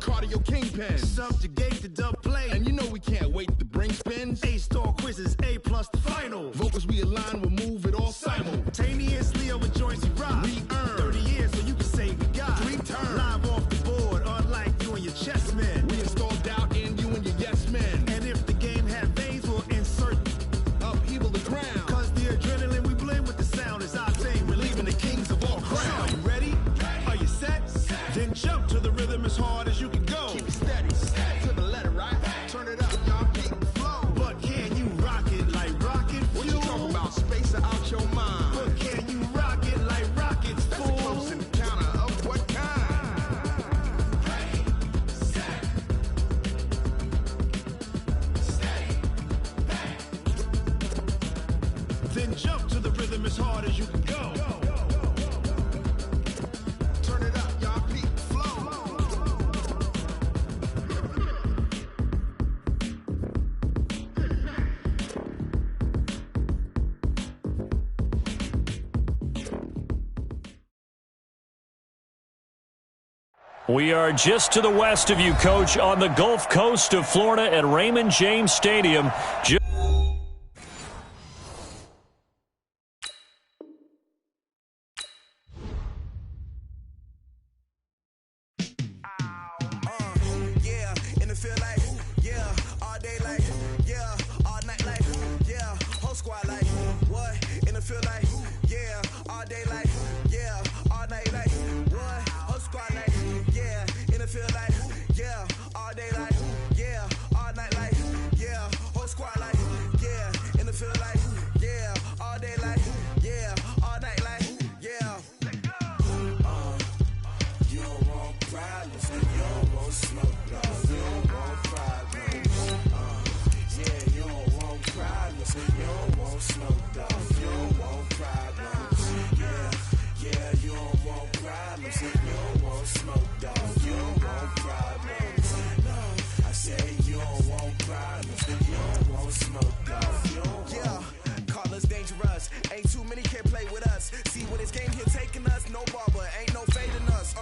cardio kingpin. Subjugate the dub play. And you know we can't wait to bring spins. A-star quizzes, A+ the final. Vocals we align, we'll move it all simultaneously over joints we rock. We earn 30 years so you can say we got 3 turns. Live off the board, unlike you and your chess men. We install doubt in you and your yes men. And if the game had veins, we'll insert upheaval the ground. Cause the adrenaline we blend with the sound is our thing. Relieving the kings of all crowns. Are you ready? Are you set? Then jump to the rhythm as hard as you can go. Keep it steady, to the letter, right? Turn it up, y'all, keep the flow. But can you rock it like rocket fuel? What you talking about? Space out your mind. But can you rock it like rockets, That's fool? a close encounter of what kind? Ready, set, steady, bang. Then jump to the rhythm as hard as you can go. Turn it up, y'all, keep the flow. We are just to the west of you, Coach, on the Gulf Coast of Florida at Raymond James Stadium. Yeah, in the field like, yeah, all day like, yeah, all night like, yeah, whole squad like, what? In the field like, yeah, all day like, yeah, all night like, what? Whole squad like, yeah, in the field like, yeah, all day like, yeah, all night like, yeah, whole squad like, yeah, in the field like, yeah, all day like, yeah, all night like, yeah. You don't want problems, you don't want smoke, no, you don't want problems. Yeah, you don't want problems, you don't want smoke, dog, you don't want problems. Yeah, you don't want problems, you don't want smoke, dog, you don't want problems. No, I say you don't want problems, you don't want smoke, dog, you don't want. Yeah, call us dangerous, ain't too many can play with us. See when this game here taking us, no barber, ain't no fading us.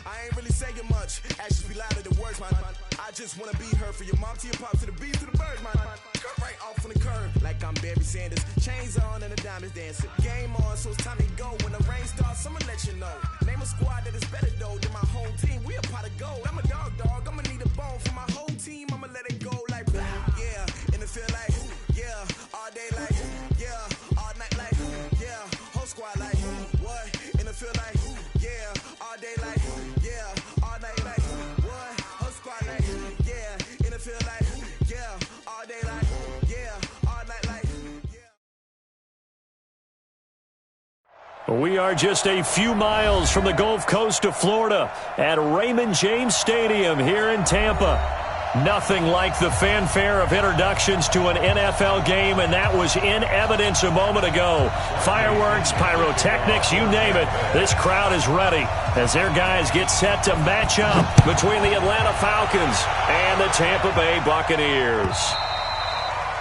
I ain't really saying much, actions be louder than words, man. I just wanna be heard for your mom to your pop to the beat to the birds, man. Cut right off on the curb, like I'm Barry Sanders. Chains on and the diamonds dancing. Game on, so it's time to go. When the rain starts, I'ma let you know. Name a squad that is better though than my home team. We a pot of gold. I'm a dog, I'ma need a bone for my whole team. I'ma let it go like blah. Yeah, in the field like, yeah, all day like, yeah, all night like, yeah, whole squad like, what? In the field like, yeah, all day like, yeah, all night like, what? Whole squad like, yeah, in the field like, yeah, all day like, yeah, all night like, yeah. We are just a few miles from the Gulf Coast of Florida at Raymond James Stadium here in Tampa. Nothing like the fanfare of introductions to an NFL game, and that was in evidence a moment ago. Fireworks, pyrotechnics, you name it. This crowd is ready as their guys get set to match up between the Atlanta Falcons and the Tampa Bay Buccaneers.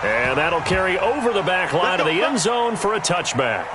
And that'll carry over the back line of the end zone for a touchback.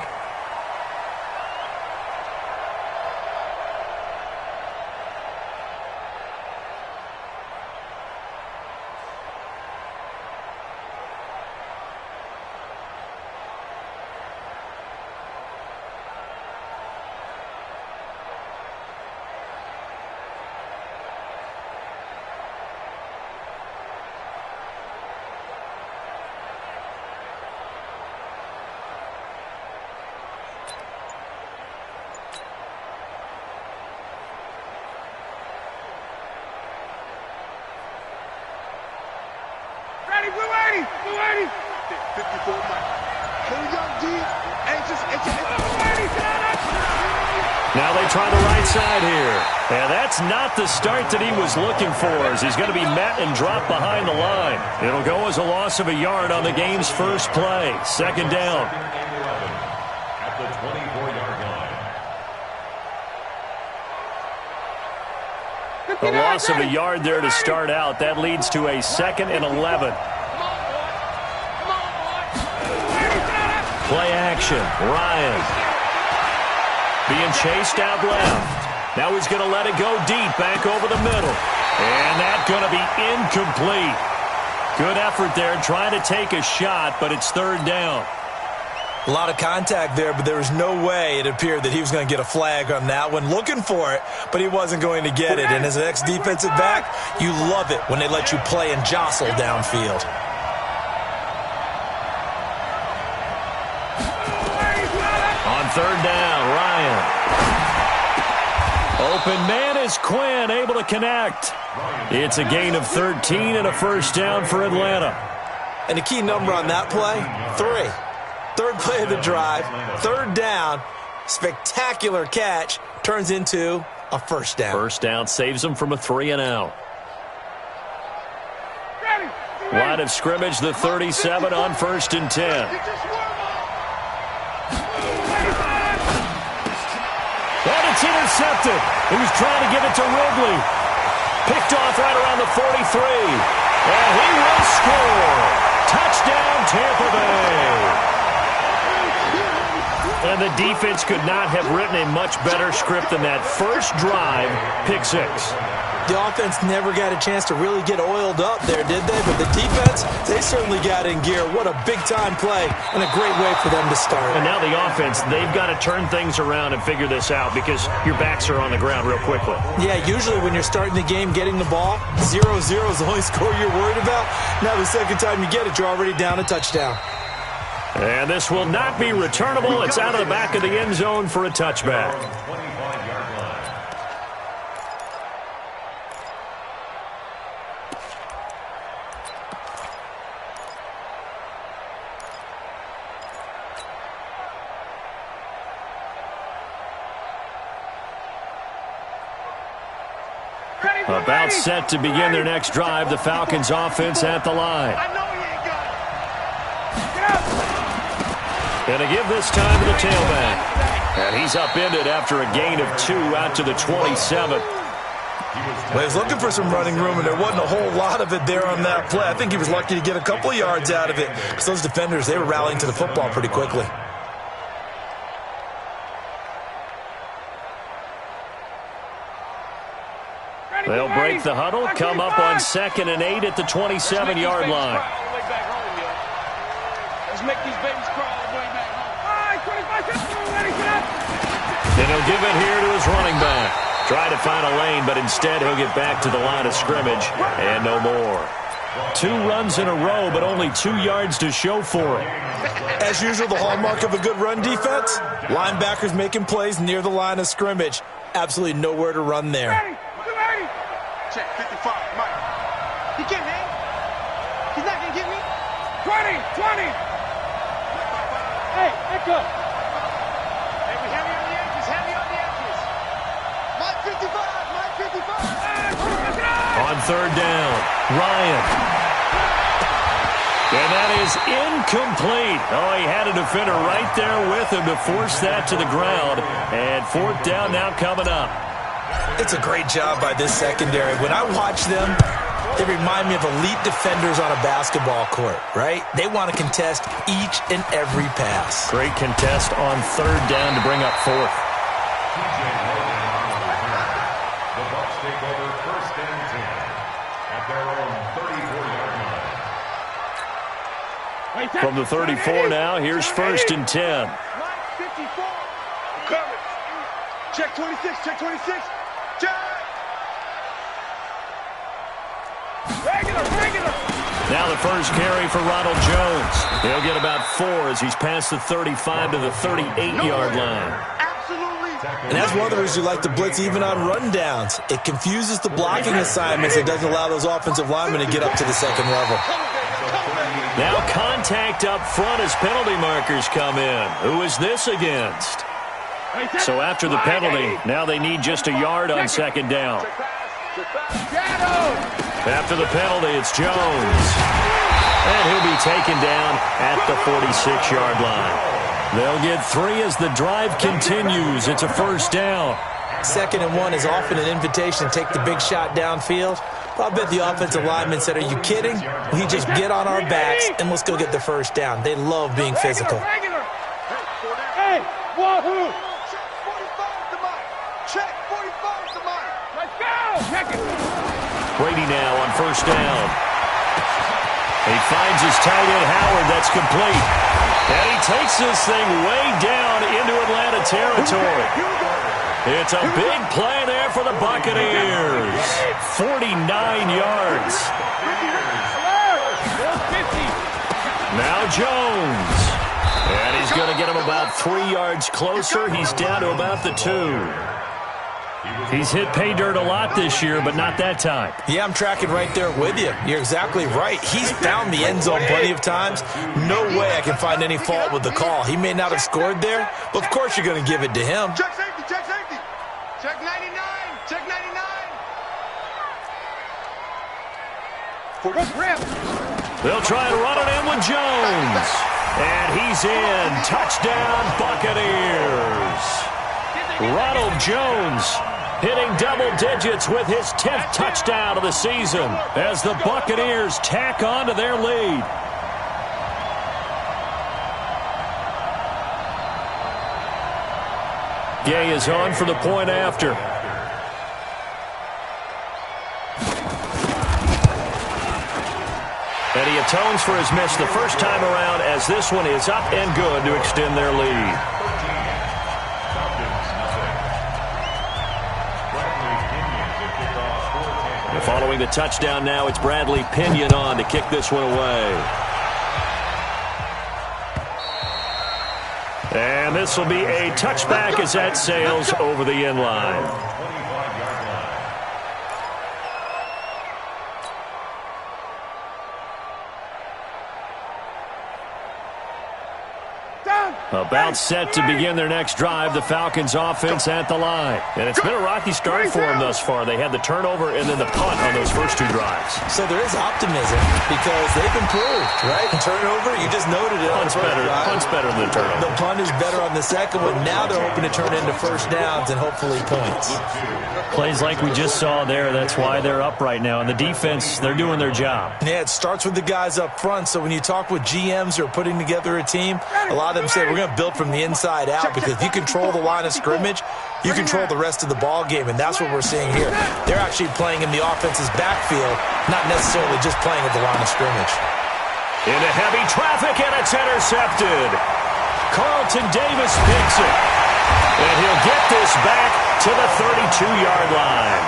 Blue 80. 54 Mike. Kill young D. Anxious. Now they try the right side here. And that's not the start that he was looking for, as he's going to be met and dropped behind the line. It'll go as a loss of a yard on the game's first play. Second down. At the 24-yard line. A loss of a yard there to start out. That leads to a 2nd and 11. Play action. Ryan being chased out left. Now he's going to let it go deep, back over the middle. And that's going to be incomplete. Good effort there trying to take a shot, but it's third down. A lot of contact there, but there was no way it appeared that he was going to get a flag on that one. Looking for it, but he wasn't going to get it. And as an ex-defensive back, you love it when they let you play and jostle downfield. On third down, Ryan. Open man is Quinn, able to connect. It's a gain of 13 and a first down for Atlanta. And the key number on that play, 3. Third play of the drive, third down, spectacular catch, turns into a first down. First down saves them from a 3-and-out. Line of scrimmage, the 37 on 1st and 10. And it's intercepted. He was trying to give it to Ridley. Picked off right around the 43. And he will score. Touchdown, Tampa Bay. And the defense could not have written a much better script than that. First drive, pick 6. The offense never got a chance to really get oiled up there, did they? But the defense, they certainly got in gear. What a big-time play and a great way for them to start. And now the offense, they've got to turn things around and figure this out because your backs are on the ground real quickly. Yeah, usually when you're starting the game, getting the ball, 0-0 is the only score you're worried about. Now the second time you get it, you're already down a touchdown. And this will not be returnable. It's out of the back of the end zone for a touchback. About set to begin their next drive, the Falcons offense at the line. And to give this time to the tailback. And he's upended after a gain of 2 out to the 27. Well, he was looking for some running room, and there wasn't a whole lot of it there on that play. I think he was lucky to get a couple of yards out of it because those defenders, they were rallying to the football pretty quickly. They'll break the huddle, come up on 2nd and 8 at the 27-yard line. Let's make these babies crawl all the way back home. And he'll give it here to his running back. Try to find a lane, but instead he'll get back to the line of scrimmage and no more. 2 runs in a row, but only 2 yards to show for it. As usual, the hallmark of a good run defense, linebackers making plays near the line of scrimmage. Absolutely nowhere to run there. Check 55, Mike. He can't hang. He's not going to get me. 20. Hey, echo. Hey, we heavy on the edges. Mike 55. On third down, Ryan. And that is incomplete. Oh, he had a defender right there with him to force that to the ground. And 4th down now coming up. It's a great job by this secondary. When I watch them, they remind me of elite defenders on a basketball court, right? They want to contest each and every pass. Great contest on third down to bring up 4th. The Bucs take over 1st and 10 at their own 34-yard line. From the 34 now, here's 1st and 10. Mike 54. Coverage. Check 26. Check. Regular. Now the first carry for Ronald Jones. He'll get about 4 as he's past the 35 to the 38-yard line. Absolutely. And that's one of the reasons you like to blitz even on rundowns. It confuses the blocking assignments. It doesn't allow those offensive linemen to get up to the second level. Now contact up front as penalty markers come in. Who is this against? So after the penalty, now they need just a yard on 2nd down. After the penalty, it's Jones. And he'll be taken down at the 46-yard line. They'll get 3 as the drive continues. It's a 1st down. 2nd and 1 is often an invitation to take the big shot downfield. But I bet the offensive linemen said, are you kidding? We just get on our backs and let's go get the 1st down. They love being physical. Hey, wahoo! Check 45 to Mike. Let's go! Check it. Brady now on first down. He finds his tight end, Howard. That's complete. And he takes this thing way down into Atlanta territory. It's a big play there for the Buccaneers. 49 yards. Now Jones. And he's going to get him about 3 yards closer. He's down to about the 2. He's hit pay dirt a lot this year, but not that time. Yeah, I'm tracking right there with you. You're exactly right. He's found the end zone plenty of times. No way I can find any fault with the call. He may not have scored there, but of course you're going to give it to him. Check safety, check safety. Check 99, check 99. They'll try and run it in with Jones. And he's in. Touchdown, Buccaneers. Ronald Jones hitting double digits with his 10th touchdown of the season as the Buccaneers tack on to their lead. Gay is on for the point after. And he atones for his miss the first time around as this one is up and good to extend their lead. Following the touchdown now, it's Bradley Pinion on to kick this one away. And this will be a touchback as that sails over the end line. About set to begin their next drive, the Falcons offense at the line. And it's been a rocky start for them thus far. They had the turnover and then the punt on those first 2 drives. So there is optimism because they've improved, right? Turnover, you just noted it. Punt's better than the turnover. The punt is better on the second one. Now they're hoping to turn into first downs and hopefully points. Plays like we just saw there, that's why they're up right now. And the defense, they're doing their job. Yeah, it starts with the guys up front. So when you talk with GMs who are putting together a team, a lot of them say we're going to build from the inside out because if you control the line of scrimmage, you control the rest of the ball game, and that's what we're seeing here. They're actually playing in the offense's backfield, not necessarily just playing at the line of scrimmage. Into heavy traffic, and it's intercepted. Carlton Davis picks it, and he'll get this back to the 32-yard line.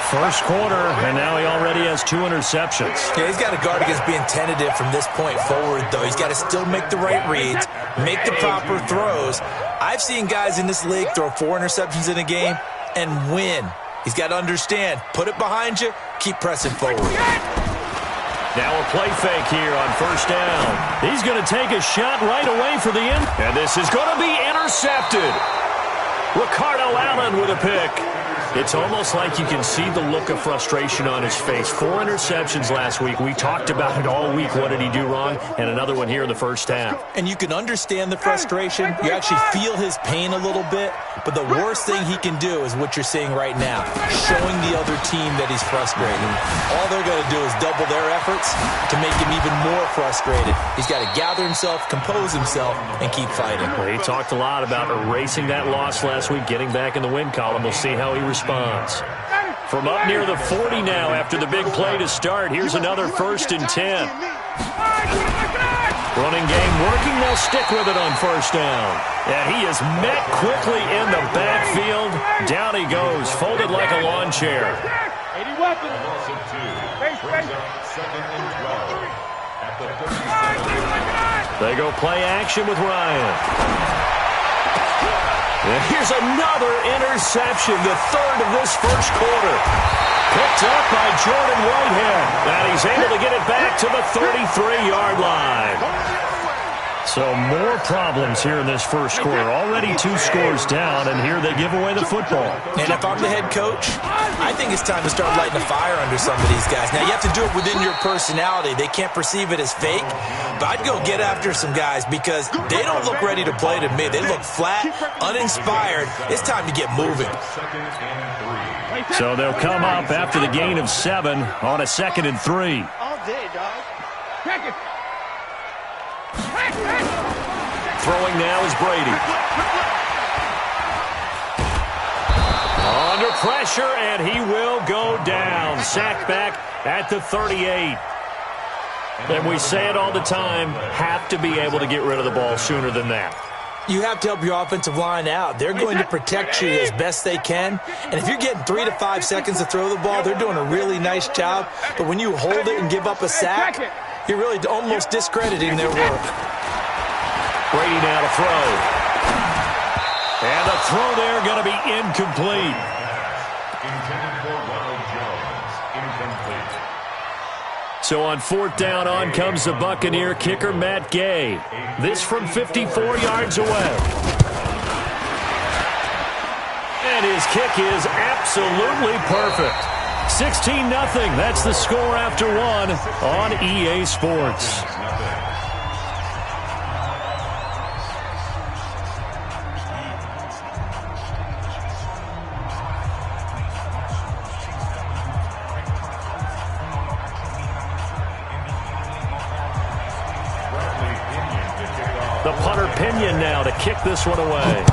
First quarter, and now he already has 2 interceptions. Yeah, he's got to guard against being tentative from this point forward, though. He's got to still make the right reads, make the proper throws. I've seen guys in this league throw 4 interceptions in a game and win. He's got to understand, put it behind you, keep pressing forward. Now a play fake here on first down. He's going to take a shot right away for the end. And this is going to be intercepted. Ricardo Allen with a pick. It's almost like you can see the look of frustration on his face. 4 interceptions last week. We talked about it all week. What did he do wrong? And another one here in the first half. And you can understand the frustration. You actually feel his pain a little bit. But the worst thing he can do is what you're seeing right now, showing the other team that he's frustrated. All they're going to do is double their efforts to make him even more frustrated. He's got to gather himself, compose himself, and keep fighting. Well, he talked a lot about erasing that loss last week, getting back in the win column. We'll see how he responds. From up near the 40 now after the big play to start, here's another 1st and 10. Running game working, they'll stick with it on first down. And he is met quickly in the backfield. Down he goes, folded like a lawn chair. 80 weapons. They go play action with Ryan. And here's another interception, the 3rd of this first quarter. Picked up by Jordan Whitehead. And he's able to get it back to the 33-yard line. So more problems here in this first quarter. Already 2 scores down, and here they give away the football. And if I'm the head coach, I think it's time to start lighting a fire under some of these guys. Now, you have to do it within your personality. They can't perceive it as fake. But I'd go get after some guys because they don't look ready to play to me. They look flat, uninspired. It's time to get moving. So they'll come up after the gain of 7 on a 2nd and 3. All day, dog. Crack it. Throwing now is Brady. Under pressure, and he will go down. sack back at the 38. And we say it all the time, have to be able to get rid of the ball sooner than that. You have to help your offensive line out. They're going to protect you as best they can. And if you're getting 3 to 5 seconds to throw the ball, they're doing a really nice job. But when you hold it and give up a sack, you're really almost discrediting their work. Brady now to throw. And the throw there going to be incomplete. Intended for Ronald Jones. Incomplete. So on 4th down, on comes the Buccaneer kicker, Matt Gay. This from 54 yards away. And his kick is absolutely perfect. 16-0. That's the score after one on EA Sports. The punter Pinion now to kick this one away.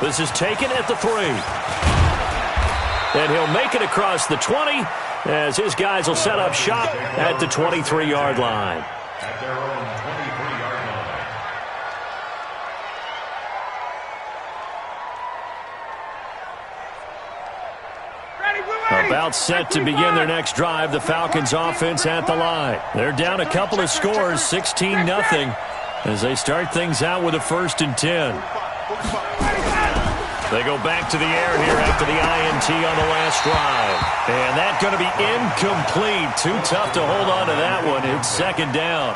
This is taken at the 3. And he'll make it across the 20 as his guys will set up shop at the 23-yard line. At their own 23-yard line. About set to begin their next drive, the Falcons offense at the line. They're down a couple of scores, 16-0, as they start things out with a 1st and 10. They go back to the air here after the INT on the last drive. And that's going to be incomplete. Too tough to hold on to that one. It's 2nd down.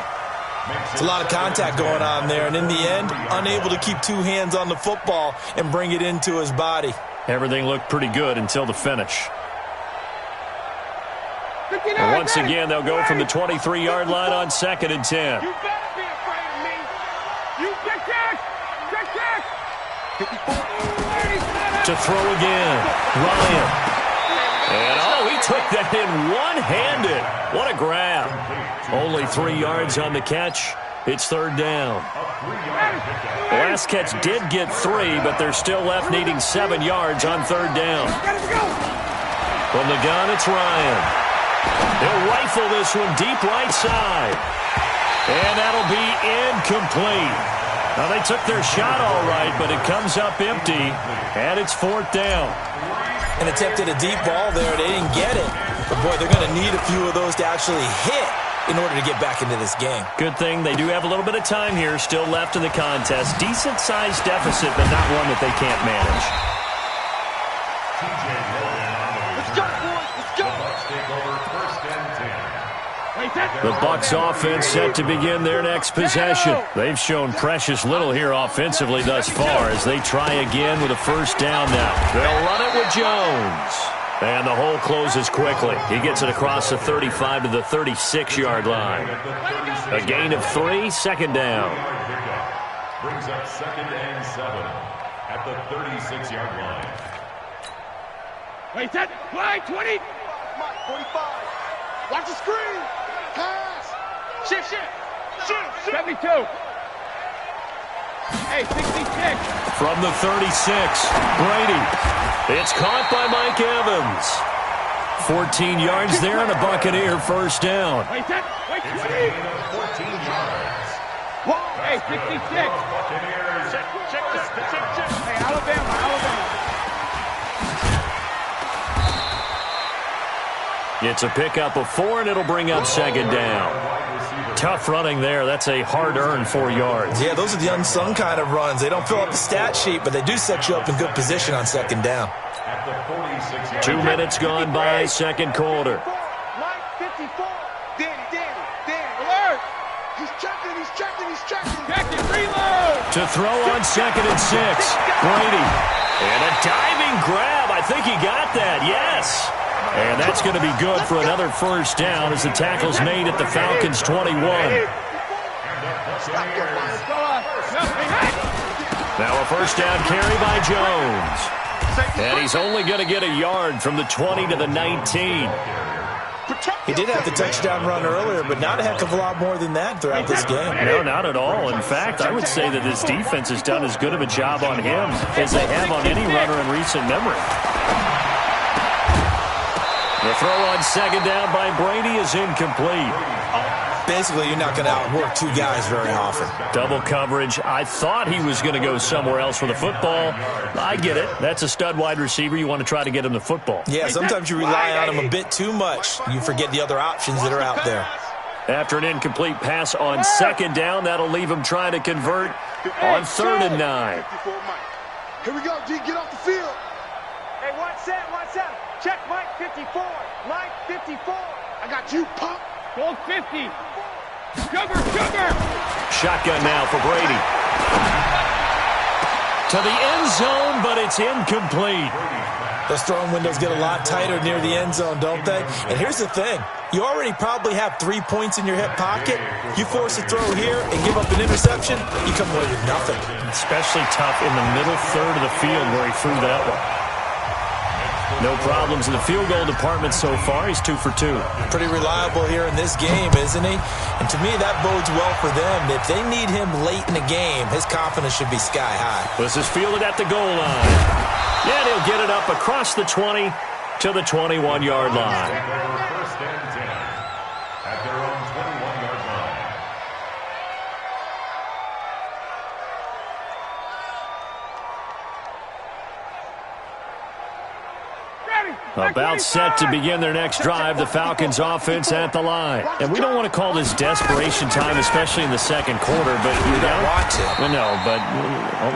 It's a lot of contact going on there, and in the end, unable to keep 2 hands on the football and bring it into his body. Everything looked pretty good until the finish. And once again, they'll go from the 23-yard line on 2nd and 10. You better be afraid of me. You check. To throw again, Ryan. And he took that in one-handed. What a grab. Only 3 yards on the catch. It's 3rd down. The last catch did get 3, but they're still left needing 7 yards on 3rd down. From the gun, it's Ryan. He'll rifle this one deep right side. And that'll be incomplete. Now, they took their shot all right, but it comes up empty, and it's 4th down. And attempted a deep ball there. They didn't get it. But, boy, they're going to need a few of those to actually hit in order to get back into this game. Good thing they do have a little bit of time here still left in the contest. Decent-sized deficit, but not one that they can't manage. Let's go, boys. Let's go. Take over 1st and 10. The Bucs offense set to begin their next possession. They've shown precious little here offensively thus far as they try again with a 1st down now. They'll run it with Jones. And the hole closes quickly. He gets it across the 35 to the 36-yard line. A gain of 3, 2nd down. Brings up 2nd and 7 at the 36-yard line. Wait, set. Play, 20. 45. Watch the screen. Pass. Shift. 72. Hey, 66. From the 36, Brady. It's caught by Mike Evans. 14 yards there and a Buccaneer 1st down. Wait, set. Wait, 20. 14 yards. Hey, 66. Buccaneers. Check. Hey, Alabama. It's a pickup of 4, and it'll bring up 2nd down. Tough running there. That's a hard-earned 4 yards. Yeah, those are the unsung kind of runs. They don't fill up the stat sheet, but they do set you up in good position on 2nd down. 2 minutes gone by, 2nd quarter. Mike, 54. Danny. Alert. He's checking. Checking, reload. To throw on 2nd and 6, Brady. And a diving grab. I think he got that, yes. And that's going to be good for another 1st down as the tackle's made at the Falcons' 21. Now a 1st down carry by Jones. And he's only going to get a yard from the 20 to the 19. He did have the touchdown run earlier, but not a heck of a lot more than that throughout this game. No, not at all. In fact, I would say that this defense has done as good of a job on him as they have on any runner in recent memory. The throw on second down by Brady is incomplete. Basically, you're not going to outwork two guys very often. Double coverage. I thought he was going to go somewhere else for the football. I get it. That's a stud wide receiver. You want to try to get him the football. Yeah, sometimes you rely on him a bit too much. You forget the other options that are out there. After an incomplete pass on second down, that'll leave him trying to convert on 3rd and 9. Here we go, D. Get off the field. Hey, 1-7, 1-7. Check Mike 54. Mike 54. I got you, punk. Gold 50. Sugar, sugar. Shotgun now for Brady. To the end zone, but it's incomplete. Those throwing windows get a lot tighter near the end zone, don't they? And here's the thing. You already probably have 3 points in your hip pocket. You force a throw here and give up an interception, you come away with nothing. Especially tough in the middle third of the field where he threw that one. No problems in the field goal department so far. He's 2 for 2. Pretty reliable here in this game, isn't he? And to me, that bodes well for them. If they need him late in the game, his confidence should be sky high. This is fielded at the goal line. Yeah, he'll get it up across the 20 to the 21-yard line. First and 10 at their own 21-yard line. About set to begin their next drive, the Falcons offense at the line. And we don't want to call this desperation time, especially in the second quarter, but you're down. Watch it. No, but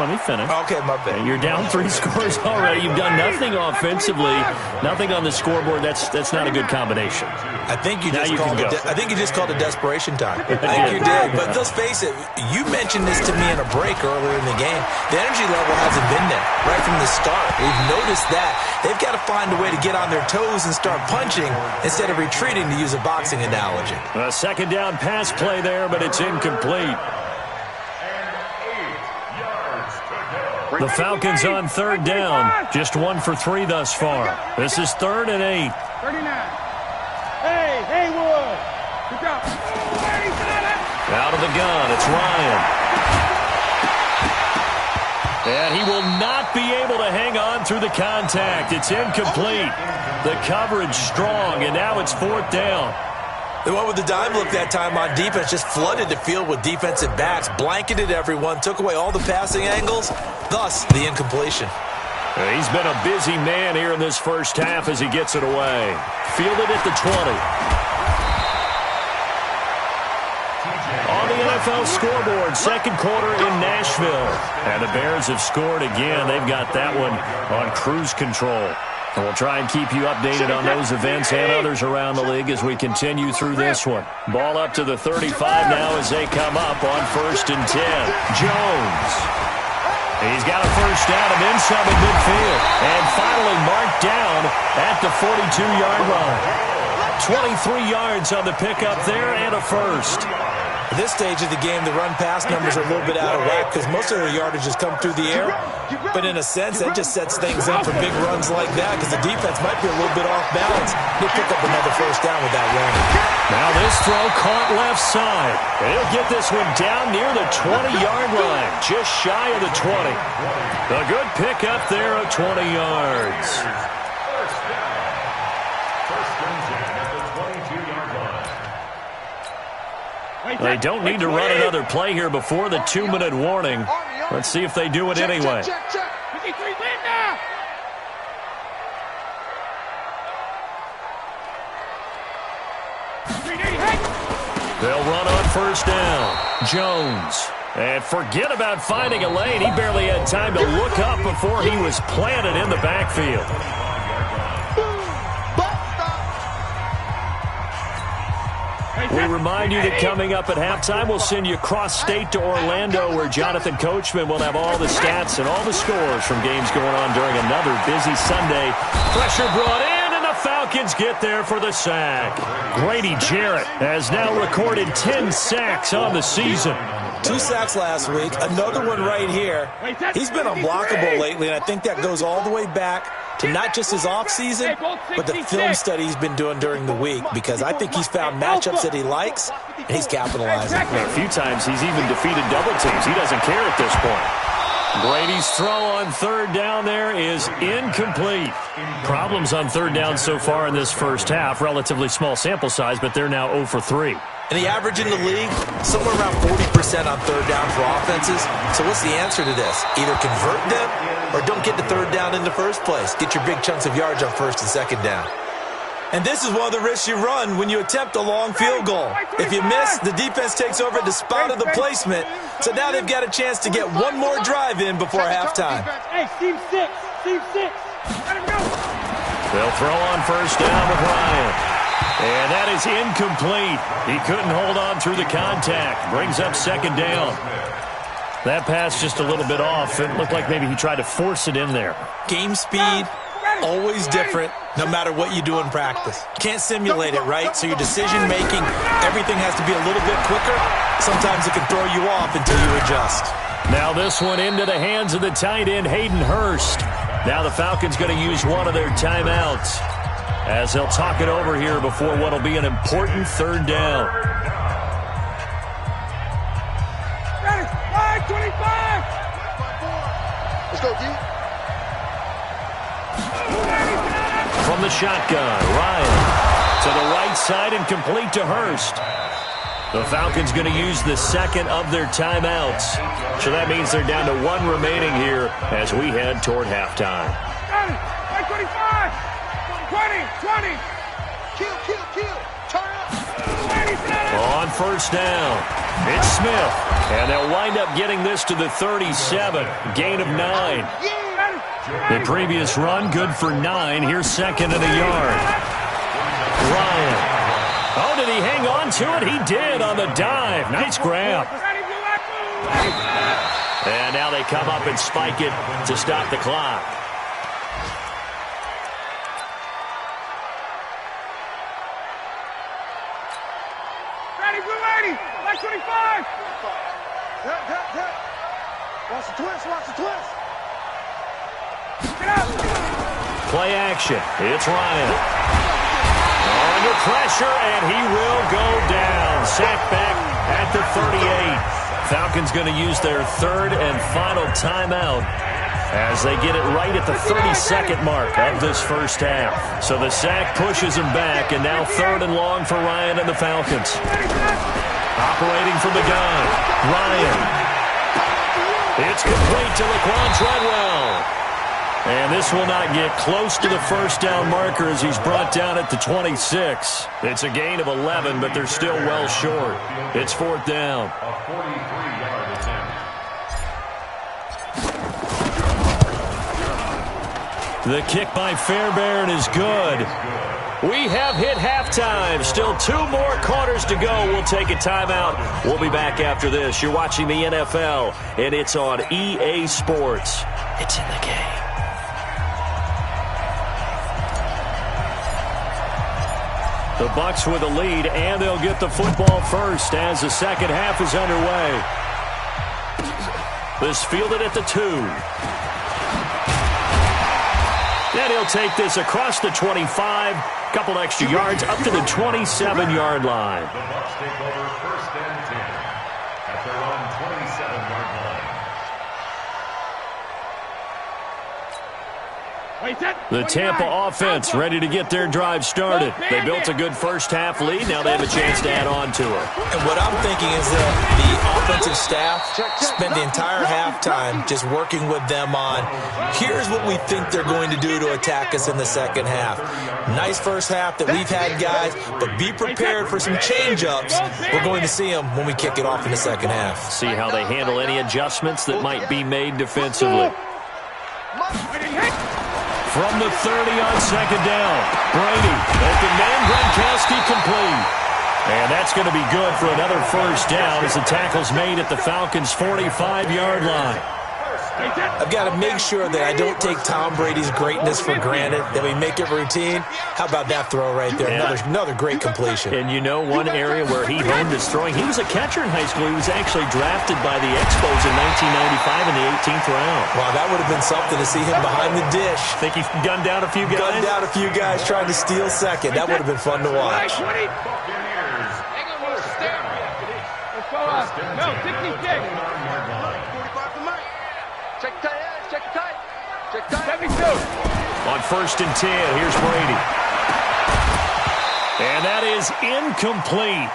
let me finish. Okay, my bad. You're down 3 scores already. You've done nothing offensively, nothing on the scoreboard. That's not a good combination. I think you just called it desperation time. I think you did. But let's face it, you mentioned this to me in a break earlier in the game. The energy level hasn't been there right from the start. We've noticed that. They've got to find a way to get on their toes and start punching instead of retreating, to use a boxing analogy. A second down pass play there, but it's incomplete. The Falcons on 3rd down. Just 1 for 3 thus far. This is 3rd and 8. 39. Hey, Haywood. Good job. Out of the gun, it's Ryan. And he will not be able to hang on through the contact. It's incomplete. The coverage strong, and now it's 4th down. They went with the dime look that time on defense, just flooded the field with defensive backs, blanketed everyone, took away all the passing angles, thus the incompletion. He's been a busy man here in this first half as he gets it away. Fielded at the 20. On the NFL scoreboard, second quarter in Nashville. And the Bears have scored again. They've got that one on cruise control. And we'll try and keep you updated on those events and others around the league as we continue through this one. Ball up to the 35 now as they come up on 1st and 10. Jones. He's got a first down and then some in midfield. And finally marked down at the 42-yard line. 23 yards on the pickup there and a first. At this stage of the game, the run-pass numbers are a little bit out of whack because most of their yardage has come through the air. But in a sense, that just sets things up for big runs like that because the defense might be a little bit off balance. He'll pick up another first down with that run. Now this throw caught left side. He'll get this one down near the 20-yard line, just shy of the 20. A good pickup there of 20 yards. First and 10 at the 22-yard line. They don't need to run another play here before the 2-minute warning. Let's see if they do it anyway. They'll run on first down. Jones. And forget about finding a lane. He barely had time to look up before he was planted in the backfield. We remind you that coming up at halftime, we'll send you cross-state to Orlando, where Jonathan Coachman will have all the stats and all the scores from games going on during another busy Sunday. Pressure brought in, and the Falcons get there for the sack. Grady Jarrett has now recorded 10 sacks on the season. 2 sacks last week, another one right here. He's been unblockable lately, and I think that goes all the way back to not just his offseason, but the film study he's been doing during the week, because I think he's found matchups that he likes, and he's capitalizing. A few times he's even defeated double teams. He doesn't care at this point. Brady's throw on third down there is incomplete. Problems on third down so far in this first half. Relatively small sample size, but they're now 0 for 3. And the average in the league, somewhere around 40% on third down for offenses. So what's the answer to this? Either convert them or don't get to third down in the first place. Get your big chunks of yards on first and second down. And this is one of the risks you run when you attempt a long field goal. If you miss, the defense takes over at the spot of the placement. So now they've got a chance to get one more drive in before halftime. Hey, Steve 6. Steve 6. Let him go. They'll throw on first down with Ryan. And that is incomplete. He couldn't hold on through the contact. Brings up second down. That pass just a little bit off. It looked like maybe he tried to force it in there. Game speed, always different, no matter what you do in practice. You can't simulate it, right? So your decision-making, everything has to be a little bit quicker. Sometimes it can throw you off until you adjust. Now this one into the hands of the tight end, Hayden Hurst. Now the Falcons going to use one of their timeouts as they'll talk it over here before what will be an important third down. Ready? 525. Let's go, D. From the shotgun, Ryan to the right side and complete to Hurst. The Falcons going to use the second of their timeouts. So that means they're down to one remaining here as we head toward halftime. 25. 20. Kill. Turn up. On first down, it's Smith. And they'll wind up getting this to the 37. Gain of 9. The previous run, good for 9. Here's second and a yard. Ryan. Oh, did he hang on to it? He did on the dive. Nice grab. And now they come up and spike it to stop the clock. Ready, blue 80. 25. Watch the twist. Get out. Play action. It's Ryan. Under pressure, and he will go down. Sacked back at the 38. Falcons going to use their third and final timeout as they get it right at the 32nd mark of this first half. So the sack pushes him back, and now third and long for Ryan and the Falcons. Operating from the gun, Ryan. It's complete to Laquan Treadwell. And this will not get close to the first down marker as he's brought down at the 26. It's a gain of 11, but they're still well short. It's fourth down. A 43-yard attempt. The kick by Fairbairn is good. We have hit halftime. Still 2 more quarters to go. We'll take a timeout. We'll be back after this. You're watching the NFL, and it's on EA Sports. It's in the game. The Bucs with a lead, and they'll get the football first as the second half is underway. This fielded at the 2. And he'll take this across the 25. Couple extra yards up to the 27-yard line. The Bucs take over first and 10 at their own 27-yard line. The Tampa offense ready to get their drive started. They built a good first half lead. Now they have a chance to add on to it. And what I'm thinking is that the offensive staff spent the entire halftime just working with them on, here's what we think they're going to do to attack us in the second half. Nice first half that we've had, guys, but be prepared for some change-ups. We're going to see them when we kick it off in the second half. See how they handle any adjustments that might be made defensively. From the 30 on second down, Brady, open man, Gronkowski complete. And that's going to be good for another first down as the tackle's made at the Falcons' 45-yard line. I've got to make sure that I don't take Tom Brady's greatness for granted, that we make it routine. How about that throw right there? Another great completion. And you know one area where he honed his throwing, he was a catcher in high school. He was actually drafted by the Expos in 1995 in the 18th round. Wow, that would have been something to see him behind the dish. Think he gunned down a few guys? Gunned down a few guys trying to steal second. That would have been fun to watch. No, 66. Check tight, check tight. Check tight. 72. On 1st and 10, here's Brady. And that is incomplete.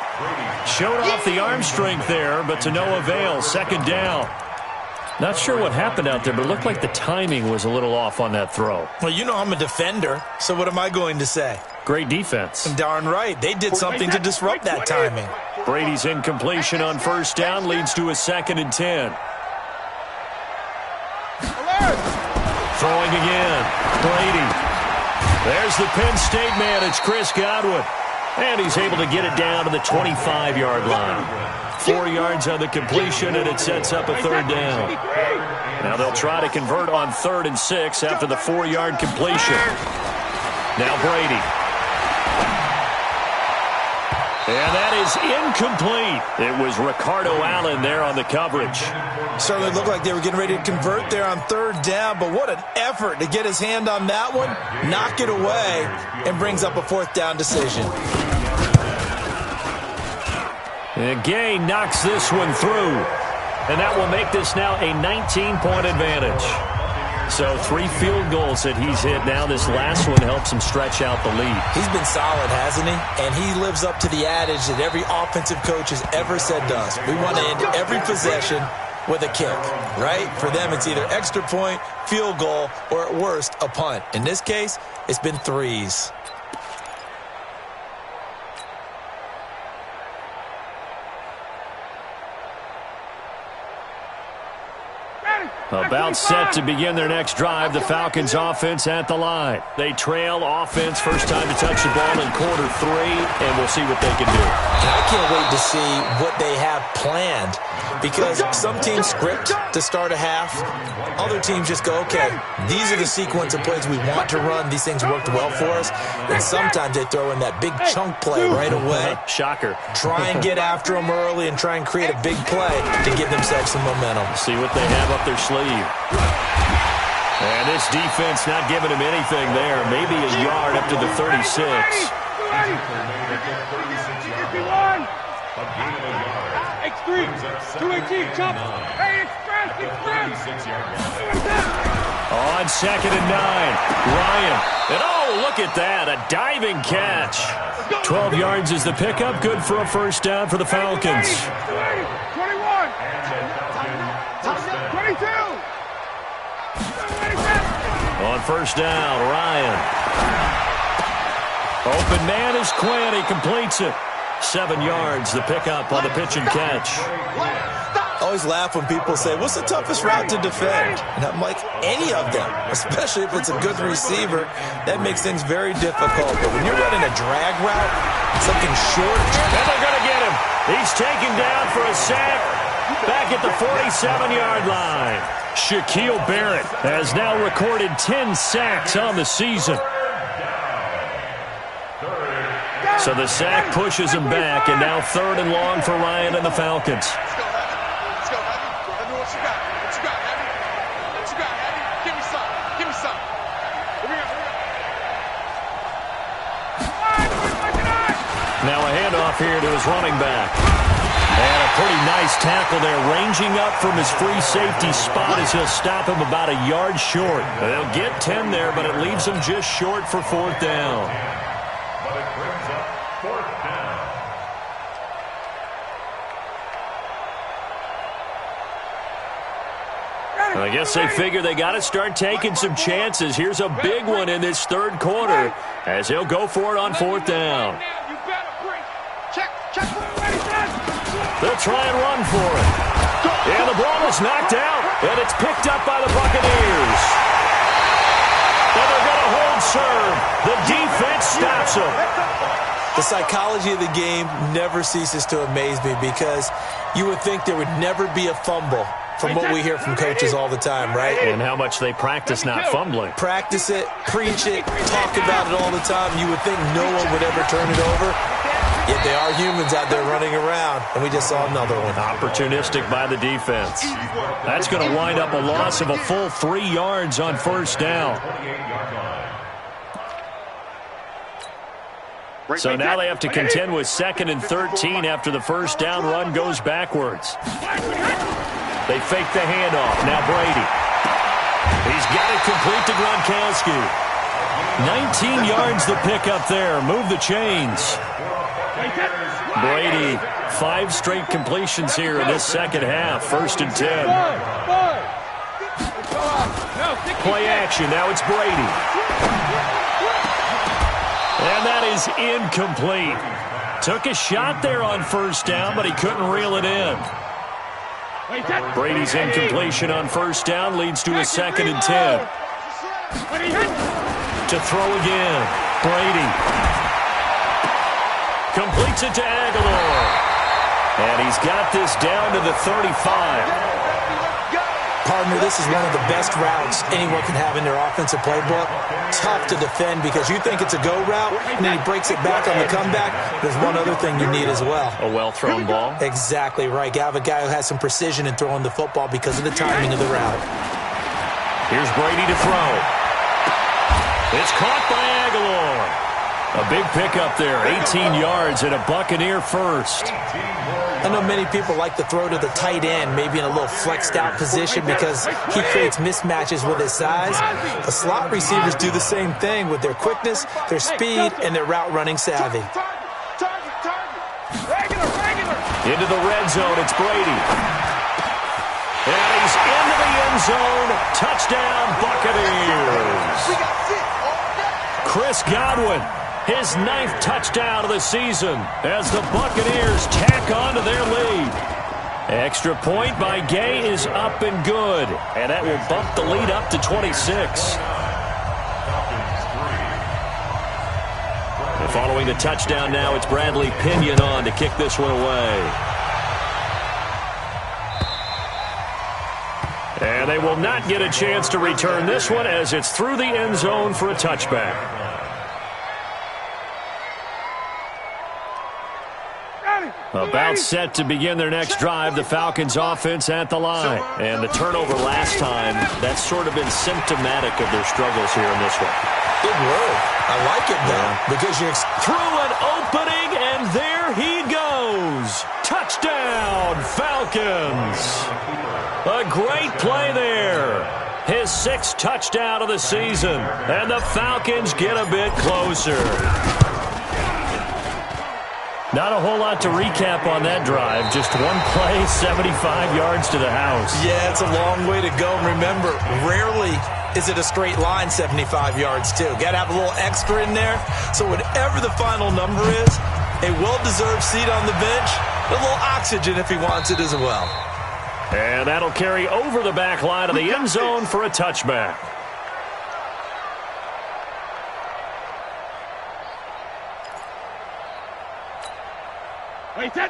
Showed off the arm strength there, but to no avail. 2nd down. Not sure what happened out there, but it looked like the timing was a little off on that throw. Well, you know I'm a defender, so what am I going to say? Great defense. Darn right. They did something to disrupt that timing. Brady's incompletion on 1st down leads to a 2nd and 10. Throwing again. Brady. There's the Penn State man. It's Chris Godwin. And he's able to get it down to the 25-yard line. 4 yards on the completion, and it sets up a 3rd down. Now they'll try to convert on 3rd and 6 after the 4-yard completion. Now Brady. And that is incomplete. It was Ricardo Allen there on the coverage. Certainly looked like they were getting ready to convert there on 3rd down, but what an effort to get his hand on that one, knock it away, and brings up a 4th down decision. And Gay knocks this one through. And that will make this now a 19-point advantage. So 3 field goals that he's hit now. This last one helps him stretch out the lead. He's been solid, hasn't he? And he lives up to the adage that every offensive coach has ever said to us. We want to end every possession with a kick, right? For them, it's either extra point, field goal, or at worst, a punt. In this case, it's been 3s. About set to begin their next drive, the Falcons offense at the line. They trail offense, first time to touch the ball in quarter 3, and we'll see what they can do. And I can't wait to see what they have planned, because some teams script to start a half. Other teams just go, okay, these are the sequence of plays we want to run. These things worked well for us. And sometimes they throw in that big chunk play right away. Shocker. Try and get after them early and try and create a big play to give themselves some momentum. See what they have up their sleeve. And this defense not giving him anything there. Maybe a yard up to the 36. X3, 218, jump. Hey, express. On 2nd and 9, Ryan. And oh, look at that, a diving catch. 12 yards is the pickup, good for a 1st down for the Falcons. 21, 22. On 1st down, Ryan. Open man is Quinn. He completes it. 7 yards, the pickup on the pitch and catch. I always laugh when people say, what's the toughest route to defend? And I'm like, any of them, especially if it's a good receiver. That makes things very difficult. But when you're running a drag route, something short. And they're going to get him. He's taken down for a sack back at the 47-yard line. Shaquille Barrett has now recorded 10 sacks on the season. So the sack pushes him back, and now 3rd and long for Ryan and the Falcons. Let's go, Heavy. Let me know what you got. What you got, Heavy? What you got, Heavy? Give me some. Give me some. Now a handoff here to his running back. And a pretty nice tackle there, ranging up from his free safety spot as he'll stop him about a yard short. They'll get 10 there, but it leaves him just short for 4th down. But it brings up 4th down. I guess they figure they got to start taking some chances. Here's a big one in this 3rd quarter as he'll go for it on 4th down. They'll try and run for it. And the ball is knocked out, and it's picked up by the Buccaneers. And they're going to hold serve. The defense stops them. The psychology of the game never ceases to amaze me, because you would think there would never be a fumble from what we hear from coaches all the time, right? And how much they practice not fumbling. Practice it, preach it, talk about it all the time. You would think no one would ever turn it over. Yet they are humans out there running around, and we just saw another one. Opportunistic by the defense. That's going to wind up a loss of a full 3 yards on first down. So now they have to contend with 2nd and 13 after the first down run goes backwards. They fake the handoff. Now Brady. He's got it complete to Gronkowski. 19 yards the pickup there. Move the chains. Brady, 5 straight completions here in this second half. 1st and 10. Play action. Now it's Brady. And that is incomplete. Took a shot there on first down, but he couldn't reel it in. Brady's incompletion on first down leads to a 2nd and 10. To throw again. Brady. Completes it to Aguilar. And he's got this down to the 35. Partner, this is one of the best routes anyone can have in their offensive playbook. Tough to defend because you think it's a go route, and then he breaks it back on the comeback. There's one other thing you need as well. A well-thrown ball. Exactly right. You have a guy who has some precision in throwing the football because of the timing of the route. Here's Brady to throw. It's caught by Aguilar. A big pickup there, 18 yards and a Buccaneer first. I know many people like to throw to the tight end, maybe in a little flexed out position because he creates mismatches with his size. The slot receivers do the same thing with their quickness, their speed, and their route running savvy. Into the red zone, it's Brady. And he's into the end zone. Touchdown, Buccaneers. Chris Godwin. His 9th touchdown of the season as the Buccaneers tack on to their lead. Extra point by Gay is up and good, and that will bump the lead up to 26. And following the touchdown now, it's Bradley Pinion on to kick this one away. And they will not get a chance to return this one as it's through the end zone for a touchback. About set to begin their next drive, the Falcons offense at the line. And the turnover last time, that's sort of been symptomatic of their struggles here in this one. Good word. I like it, though, because you're through an opening, and there he goes. Touchdown, Falcons. A great play there. His 6th touchdown of the season, and the Falcons get a bit closer. Not a whole lot to recap on that drive. Just one play, 75 yards to the house. Yeah, it's a long way to go. Remember, rarely is it a straight line 75 yards, too. Got to have a little extra in there. So whatever the final number is, a well-deserved seat on the bench, a little oxygen if he wants it as well. And that'll carry over the back line of the end zone for a touchback.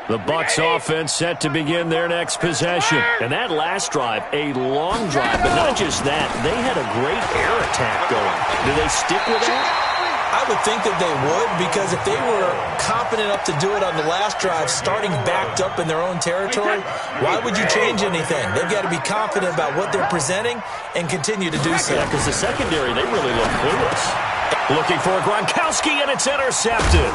The Bucs offense set to begin their next possession. And that last drive, a long drive, but not just that. They had a great air attack going. Do they stick with that? I would think that they would, because if they were confident enough to do it on the last drive, starting backed up in their own territory, why would you change anything? They've got to be confident about what they're presenting and continue to do so. Yeah, because the secondary, they really look clueless. Looking for Gronkowski, and it's intercepted.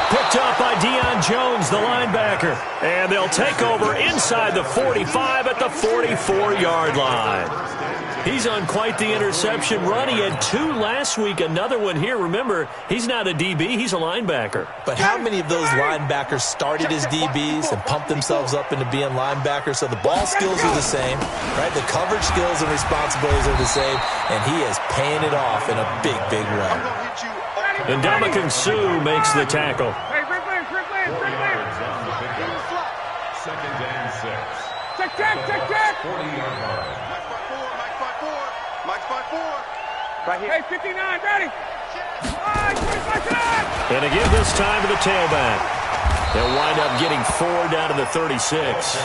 Picked up by Deion Jones, the linebacker. And they'll take over inside the 45 at the 44-yard line. He's on quite the interception run. He had 2 last week, another one here. Remember, he's not a DB, he's a linebacker. But how many of those linebackers started as DBs and pumped themselves up into being linebackers? So the ball skills are the same, right? The coverage skills and responsibilities are the same, and he is paying it off in a big, big way. And Ndamukong Suh makes the tackle. Hey, quick play. 2nd and 6. Check. 40-yard line. Mike's by 4. Right here. Hey, 59, ready. And again this time to the tailback. They'll wind up getting 4 down to the 36.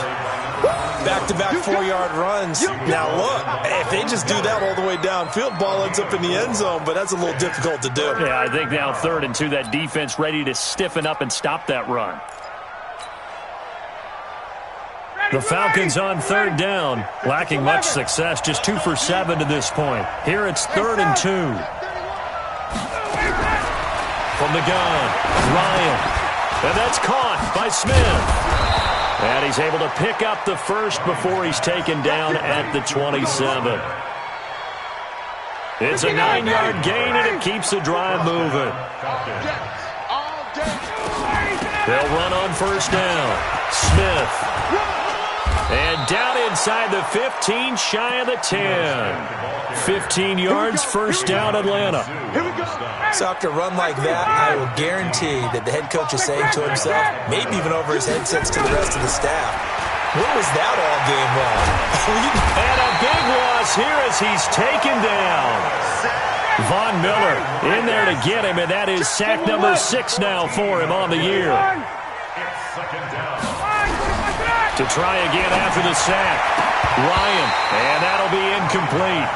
Back-to-back 4-yard runs. Now, look, if they just do that all the way downfield, ball ends up in the end zone, but that's a little difficult to do. Yeah, I think now 3rd and 2, that defense ready to stiffen up and stop that run. The Falcons on 3rd down, lacking much success, just 2 for 7 to this point. Here it's 3rd and 2. From the gun, Ryan. And that's caught by Smith. And he's able to pick up the first before he's taken down at the 27. It's a 9-yard gain, and it keeps the drive moving. They'll run on 1st down. Smith. And down inside the 15, shy of the 10. 15 yards, 1st down, Atlanta. So after a run like that, I will guarantee that the head coach is saying to himself, maybe even over his headsets to the rest of the staff, what was that all game long? And a big loss here as he's taken down. Von Miller in there to get him, and that is sack number 6 now for him on the year. To try again after the sack. Ryan, and that'll be incomplete.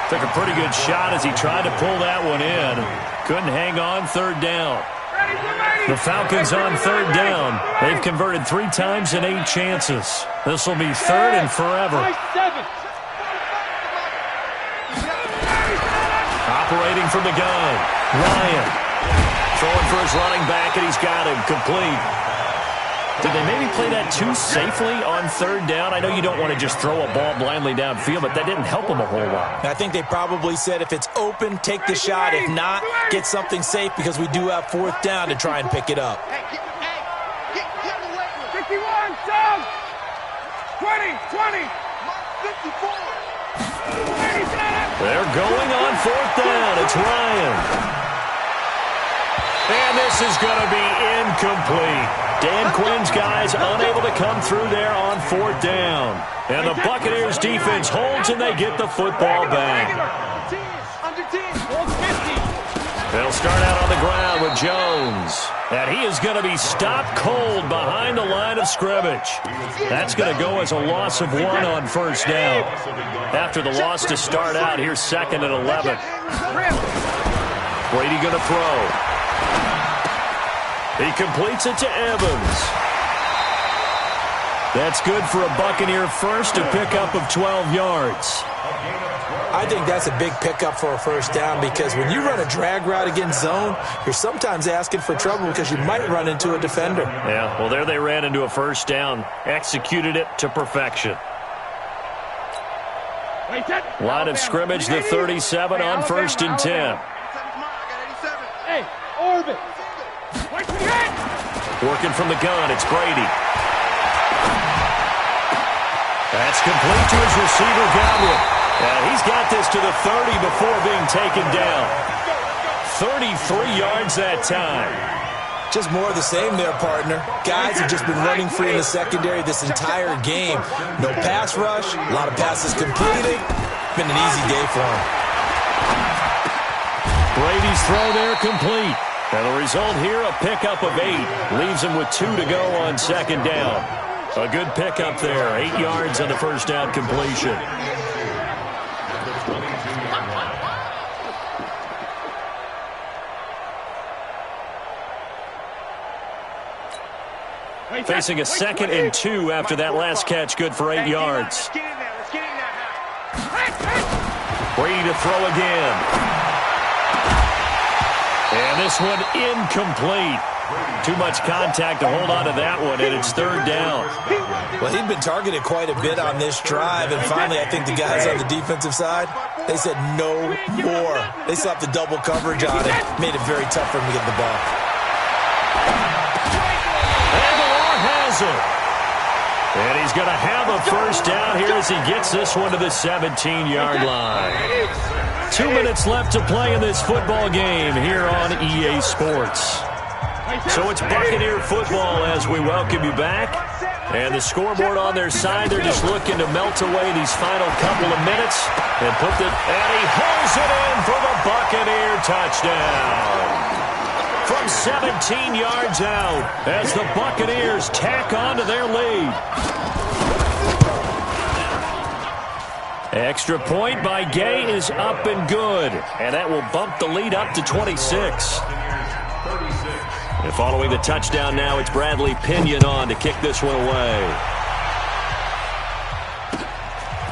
Took a pretty good shot as he tried to pull that one in. Couldn't hang on, 3rd down. The Falcons on 3rd down. They've converted 3 times in 8 chances. This will be 3rd and forever. Operating from the gun. Ryan. Throwing for his running back, and he's got him complete. Did they maybe play that too safely on 3rd down? I know you don't want to just throw a ball blindly downfield, but that didn't help them a whole lot. I think they probably said if it's open, take the shot. If not, get something safe because we do have 4th down to try and pick it up. 51, Tom! 20, 54. They're going on 4th down. It's Ryan. And this is going to be incomplete. Dan Quinn's guys unable to come through there on 4th down. And the Buccaneers defense holds, and they get the football back. They'll start out on the ground with Jones. And he is going to be stopped cold behind the line of scrimmage. That's going to go as a loss of 1 on 1st down. After the loss to start out, here's 2nd and 11. Brady going to throw. He completes it to Evans. That's good for a Buccaneer first, a pickup of 12 yards. I think that's a big pickup for a 1st down because when you run a drag route against zone, you're sometimes asking for trouble because you might run into a defender. Yeah, well, there they ran into a 1st down, executed it to perfection. Line of scrimmage, the 37 on 1st and 10. Hey, Orbit. Working from the gun, it's Brady. That's complete to his receiver, Godwin. And he's got this to the 30 before being taken down. 33 yards that time. Just more of the same there, partner. Guys have just been running free in the secondary this entire game. No pass rush, a lot of passes completed. Been an easy day for him. Brady's throw there complete. And the result here, a pickup of 8. Leaves him with 2 to go on 2nd down. A good pickup there. 8 yards on the 1st down completion. Facing a 2nd and 2 after that last catch. Good for 8 yards. Brady to throw again. And this one incomplete. Too much contact to hold on to that one, and it's 3rd down. Well, he'd been targeted quite a bit on this drive, and finally I think the guys on the defensive side, they said no more. They slapped the double coverage on it, made it very tough for him to get the ball. Aguilar has it. And he's going to have a 1st down here as he gets this one to the 17-yard line. 2 minutes left to play in this football game here on EA Sports. So it's Buccaneer football as we welcome you back. And the scoreboard on their side, they're just looking to melt away these final couple of minutes. And and he holds it in for the Buccaneer touchdown. from 17 yards out as the Buccaneers tack on to their lead. Extra point by Gay is up and good, and that will bump the lead up to 26. And following the touchdown now, it's Bradley Pinion on to kick this one away.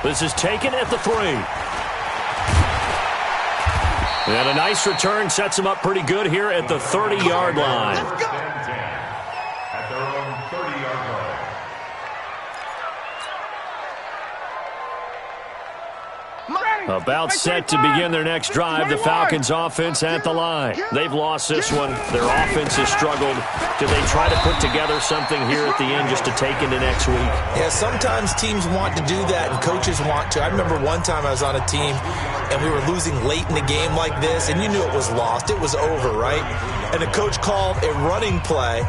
This is taken at the 3. And a nice return sets him up pretty good here at the 30-yard line. At their own 30-yard line. About set to begin their next drive, the Falcons offense at the line. They've lost this one. Their offense has struggled. Do they try to put together something here at the end just to take into next week? Yeah, sometimes teams want to do that and coaches want to. I remember one time I was on a team and we were losing late in the game like this, and you knew it was lost. It was over, right? And the coach called a running play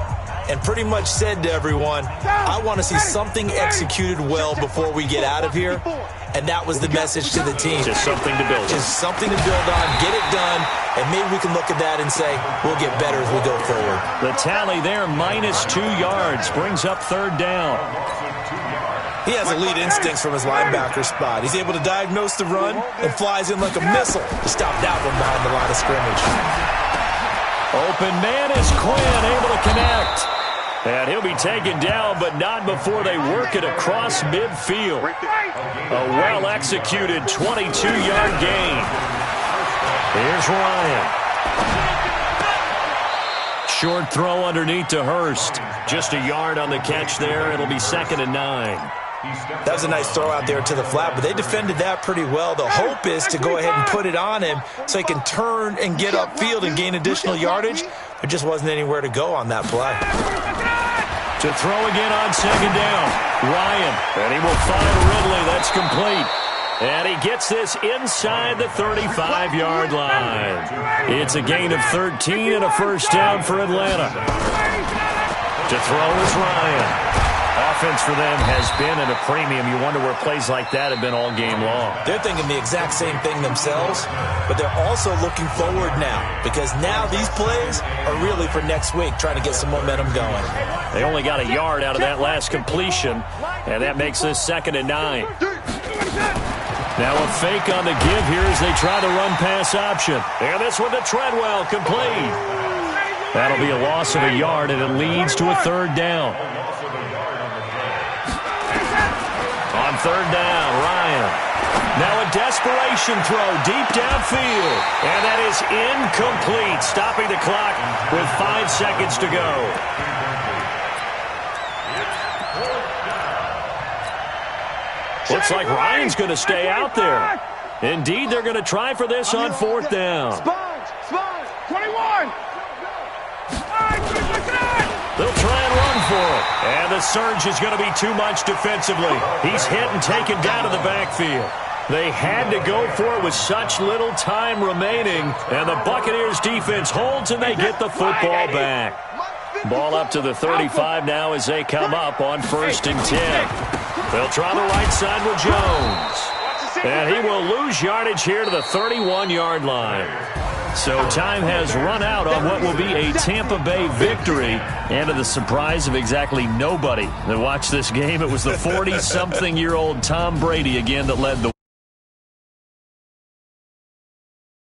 and pretty much said to everyone, I want to see something executed well before we get out of here. And that was the message to the team. Just something to build on. Just something to build on, get it done, and maybe we can look at that and say, we'll get better as we go forward. The tally there, -2 yards, brings up third down. He has elite instincts from his linebacker spot. He's able to diagnose the run and flies in like a missile to stop that one behind the line of scrimmage. Open man is Quinn, able to connect. And he'll be taken down, but not before they work it across midfield. A well-executed 22-yard gain. Here's Ryan. Short throw underneath to Hurst. Just a yard on the catch there. It'll be 2nd and 9. That was a nice throw out there to the flat, but they defended that pretty well. The hope is to go ahead and put it on him so he can turn and get upfield and gain additional yardage. There just wasn't anywhere to go on that play. To throw again on 2nd down. Ryan, and he will find Ridley. That's complete. And he gets this inside the 35-yard line. It's a gain of 13 and a first down for Atlanta. To throw is Ryan. Offense for them has been at a premium. You wonder where plays like that have been all game long. They're thinking the exact same thing themselves, but they're also looking forward now because now these plays are really for next week, trying to get some momentum going. They only got a yard out of that last completion, and that makes this 2nd and 9. Now a fake on the give here as they try the run-pass option. And this one to Treadwell, complete. That'll be a loss of a yard, and it leads to a 3rd down. On 3rd down, Ryan. Now a desperation throw deep downfield. And that is incomplete, stopping the clock with 5 seconds to go. Looks like Ryan's going to stay out there. Indeed, they're going to try for this on 4th down. Sponge, 21. They'll try and run for it. And the surge is going to be too much defensively. He's hit and taken down to the backfield. They had to go for it with such little time remaining. And the Buccaneers defense holds and they get the football back. Ball up to the 35 now as they come up on 1st and 10. They'll try the right side with Jones. And he will lose yardage here to the 31-yard line. So time has run out on what will be a Tampa Bay victory. And to the surprise of exactly nobody that watched this game, it was the 40-something-year-old Tom Brady again that led the